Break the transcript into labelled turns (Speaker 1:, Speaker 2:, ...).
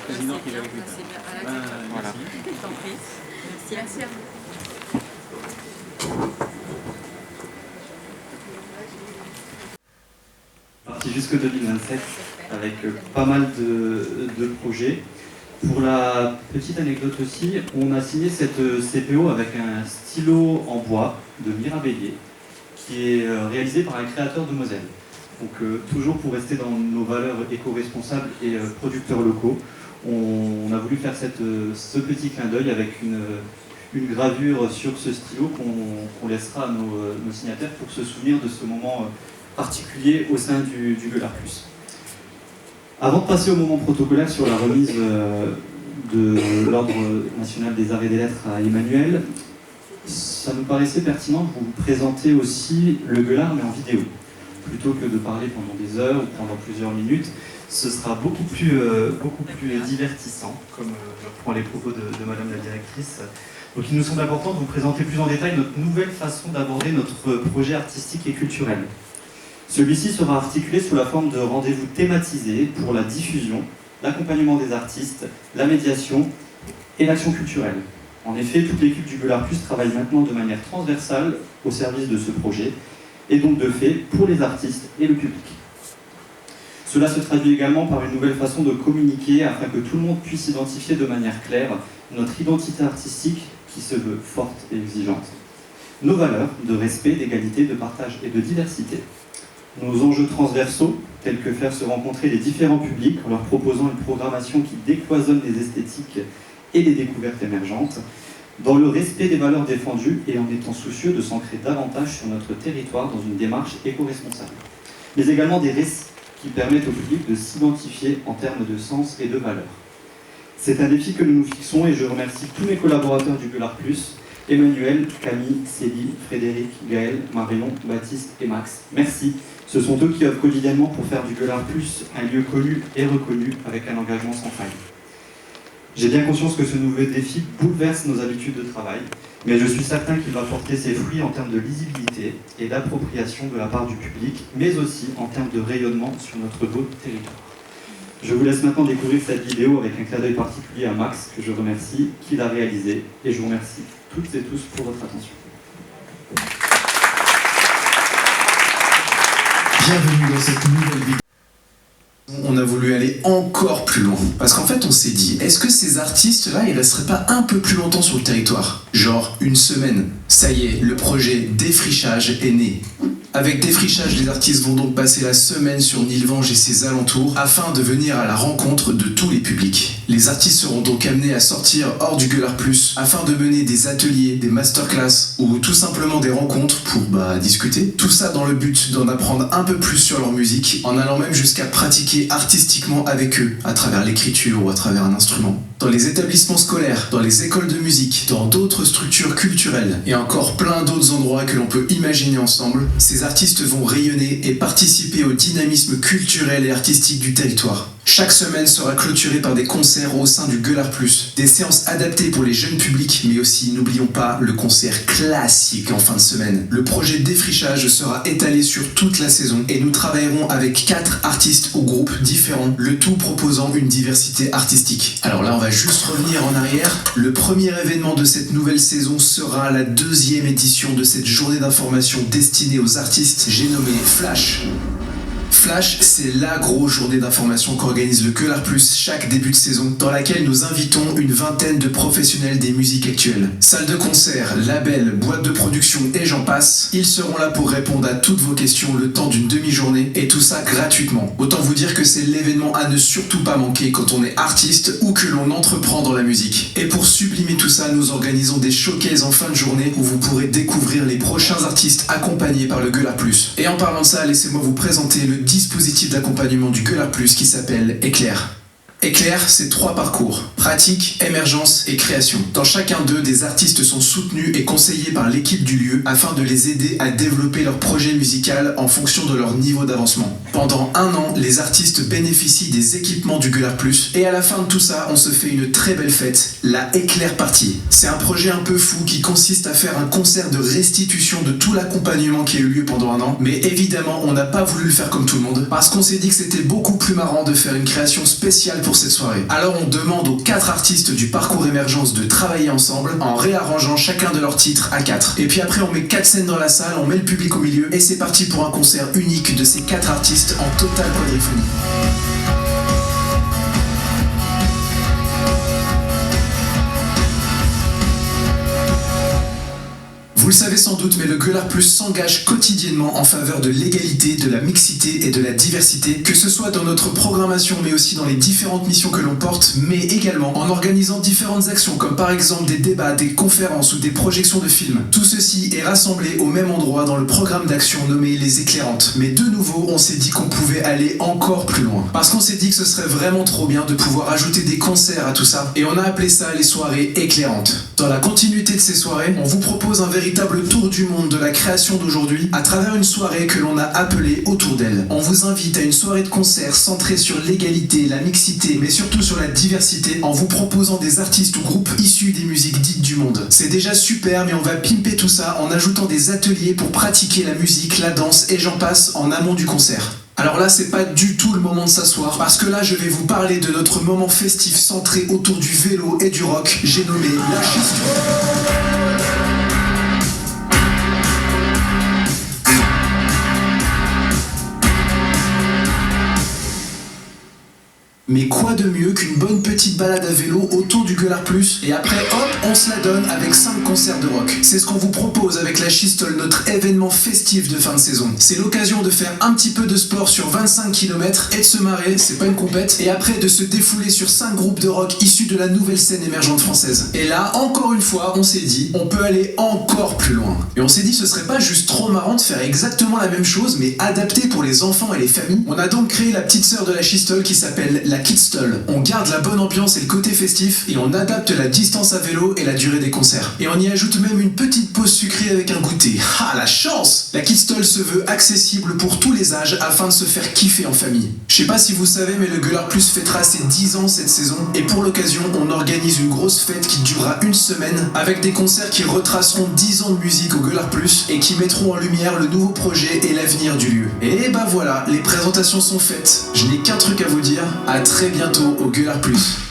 Speaker 1: président qui l'avait fait.
Speaker 2: Voilà.
Speaker 3: Je t'en prie. Merci. Merci.
Speaker 4: Parti jusqu'en 2027 avec pas mal de projets. Pour la petite anecdote aussi, on a signé cette CPO avec un stylo en bois de Mirabellier qui est réalisé par un créateur de Moselle. Donc toujours pour rester dans nos valeurs éco-responsables et producteurs locaux, on a voulu faire ce petit clin d'œil avec une gravure sur ce stylo qu'on laissera à nos signataires pour se souvenir de ce moment particulier au sein du Gueulard Plus. Avant de passer au moment protocolaire sur la remise de l'Ordre national des arts et des lettres à Emmanuel, ça nous paraissait pertinent de vous présenter aussi le Gueulard mais en vidéo. Plutôt que de parler pendant des heures ou pendant plusieurs minutes, ce sera beaucoup plus divertissant, comme je reprends les propos de Madame la directrice. Donc il nous semble important de vous présenter plus en détail notre nouvelle façon d'aborder notre projet artistique et culturel. Celui-ci sera articulé sous la forme de rendez-vous thématisés pour la diffusion, l'accompagnement des artistes, la médiation et l'action culturelle. En effet, toute l'équipe du Gueulard Plus travaille maintenant de manière transversale au service de ce projet, et donc de fait pour les artistes et le public. Cela se traduit également par une nouvelle façon de communiquer afin que tout le monde puisse identifier de manière claire notre identité artistique qui se veut forte et exigeante, nos valeurs de respect, d'égalité, de partage et de diversité, nos enjeux transversaux tels que faire se rencontrer les différents publics en leur proposant une programmation qui décloisonne les esthétiques et les découvertes émergentes, dans le respect des valeurs défendues et en étant soucieux de s'ancrer davantage sur notre territoire dans une démarche éco-responsable. Mais également des récits qui permettent au public de s'identifier en termes de sens et de valeurs. C'est un défi que nous nous fixons et je remercie tous mes collaborateurs du Gueulard Plus, Emmanuel, Camille, Céline, Frédéric, Gaël, Marion, Baptiste et Max. Merci. Ce sont eux qui œuvrent quotidiennement pour faire du Gueulard Plus un lieu connu et reconnu avec un engagement sans faille. J'ai bien conscience que ce nouveau défi bouleverse nos habitudes de travail, mais je suis certain qu'il va porter ses fruits en termes de lisibilité et d'appropriation de la part du public, mais aussi en termes de rayonnement sur notre beau territoire. Je vous laisse maintenant découvrir cette vidéo avec un clin d'œil particulier à Max, que je remercie, qui l'a réalisé, et je vous remercie toutes et tous pour votre attention.
Speaker 5: Bienvenue dans cette nouvelle vidéo. On a voulu aller encore plus loin. Parce qu'en fait, on s'est dit, est-ce que ces artistes-là, ils resteraient pas un peu plus longtemps sur le territoire? Genre une semaine. Ça y est, le projet Défrichage est né. Avec Défrichage, les artistes vont donc passer la semaine sur Nilvange et ses alentours afin de venir à la rencontre de tous les publics. Les artistes seront donc amenés à sortir hors du Gueulard Plus afin de mener des ateliers, des masterclass ou tout simplement des rencontres pour discuter. Tout ça dans le but d'en apprendre un peu plus sur leur musique en allant même jusqu'à pratiquer artistiquement avec eux à travers l'écriture ou à travers un instrument. Dans les établissements scolaires, dans les écoles de musique, dans d'autres structures culturelles et encore plein d'autres endroits que l'on peut imaginer ensemble, ces artistes vont rayonner et participer au dynamisme culturel et artistique du territoire. Chaque semaine sera clôturée par des concerts au sein du Gueulard Plus, des séances adaptées pour les jeunes publics, mais aussi, n'oublions pas, le concert classique en fin de semaine. Le projet Défrichage sera étalé sur toute la saison et nous travaillerons avec 4 artistes ou groupes différents, le tout proposant une diversité artistique. Alors là, on va juste revenir en arrière. Le premier événement de cette nouvelle saison sera la 2e édition de cette journée d'information destinée aux artistes, j'ai nommé Flash. Flash, c'est la grosse journée d'information qu'organise le Gueulard Plus chaque début de saison, dans laquelle nous invitons une vingtaine de professionnels des musiques actuelles. Salles de concert, labels, boîtes de production et j'en passe, ils seront là pour répondre à toutes vos questions le temps d'une demi-journée, et tout ça gratuitement. Autant vous dire que c'est l'événement à ne surtout pas manquer quand on est artiste ou que l'on entreprend dans la musique. Et pour sublimer tout ça, nous organisons des showcases en fin de journée où vous pourrez découvrir les prochains artistes accompagnés par le Gueulard Plus. Et en parlant de ça, laissez-moi vous présenter le dispositif d'accompagnement du Gueulard Plus qui s'appelle Éclair. Éclair, c'est 3 parcours, pratique, émergence et création. Dans chacun d'eux, des artistes sont soutenus et conseillés par l'équipe du lieu afin de les aider à développer leur projet musical en fonction de leur niveau d'avancement. Pendant 1 an, les artistes bénéficient des équipements du Gueulard Plus et à la fin de tout ça, on se fait une très belle fête, la Éclair Party. C'est un projet un peu fou qui consiste à faire un concert de restitution de tout l'accompagnement qui a eu lieu pendant 1 an, mais évidemment, on n'a pas voulu le faire comme tout le monde parce qu'on s'est dit que c'était beaucoup plus marrant de faire une création spéciale pour pour cette soirée. Alors on demande aux 4 artistes du parcours émergence de travailler ensemble en réarrangeant chacun de leurs titres à 4. Et puis après on met 4 scènes dans la salle, on met le public au milieu et c'est parti pour un concert unique de ces 4 artistes en totale quadriphonie. Vous le savez sans doute, mais le Gueulard Plus s'engage quotidiennement en faveur de l'égalité, de la mixité et de la diversité, que ce soit dans notre programmation mais aussi dans les différentes missions que l'on porte, mais également en organisant différentes actions comme par exemple des débats, des conférences ou des projections de films. Tout ceci est rassemblé au même endroit dans le programme d'action nommé Les Éclairantes. Mais de nouveau, on s'est dit qu'on pouvait aller encore plus loin. Parce qu'on s'est dit que ce serait vraiment trop bien de pouvoir ajouter des concerts à tout ça, et on a appelé ça les soirées éclairantes. Dans la continuité de ces soirées, on vous propose un véritable tour du monde de la création d'aujourd'hui à travers une soirée que l'on a appelée Autour d'elle. On vous invite à une soirée de concert centrée sur l'égalité, la mixité, mais surtout sur la diversité en vous proposant des artistes ou groupes issus des musiques dites du monde. C'est déjà super, mais on va pimper tout ça en ajoutant des ateliers pour pratiquer la musique, la danse et j'en passe en amont du concert. Alors là, c'est pas du tout le moment de s'asseoir, parce que là, je vais vous parler de notre moment festif centré autour du vélo et du rock, j'ai nommé la Schistule. Mais quoi de mieux qu'une bonne petite balade à vélo autour du Gueulard Plus et après hop, on se la donne avec 5 concerts de rock. C'est ce qu'on vous propose avec la Schistule, notre événement festif de fin de saison. C'est l'occasion de faire un petit peu de sport sur 25 km et de se marrer, c'est pas une compète, et après de se défouler sur 5 groupes de rock issus de la nouvelle scène émergente française. Et là, encore une fois, on s'est dit, on peut aller encore plus loin. Et on s'est dit, ce serait pas juste trop marrant de faire exactement la même chose, mais adapté pour les enfants et les familles. On a donc créé la petite sœur de la Schistule qui s'appelle la Kidstule. On garde la bonne ambiance et le côté festif et on adapte la distance à vélo et la durée des concerts. Et on y ajoute même une petite pause sucrée avec un goûter. Ah, la chance! La Kidstule se veut accessible pour tous les âges afin de se faire kiffer en famille. Je sais pas si vous savez, mais le Gueulard Plus fêtera ses 10 ans cette saison et pour l'occasion, on organise une grosse fête qui durera une semaine avec des concerts qui retraceront 10 ans de musique au Gueulard Plus et qui mettront en lumière le nouveau projet et l'avenir du lieu. Et bah voilà, les présentations sont faites. Je n'ai qu'un truc à vous dire, à très bientôt au Gueulard Plus.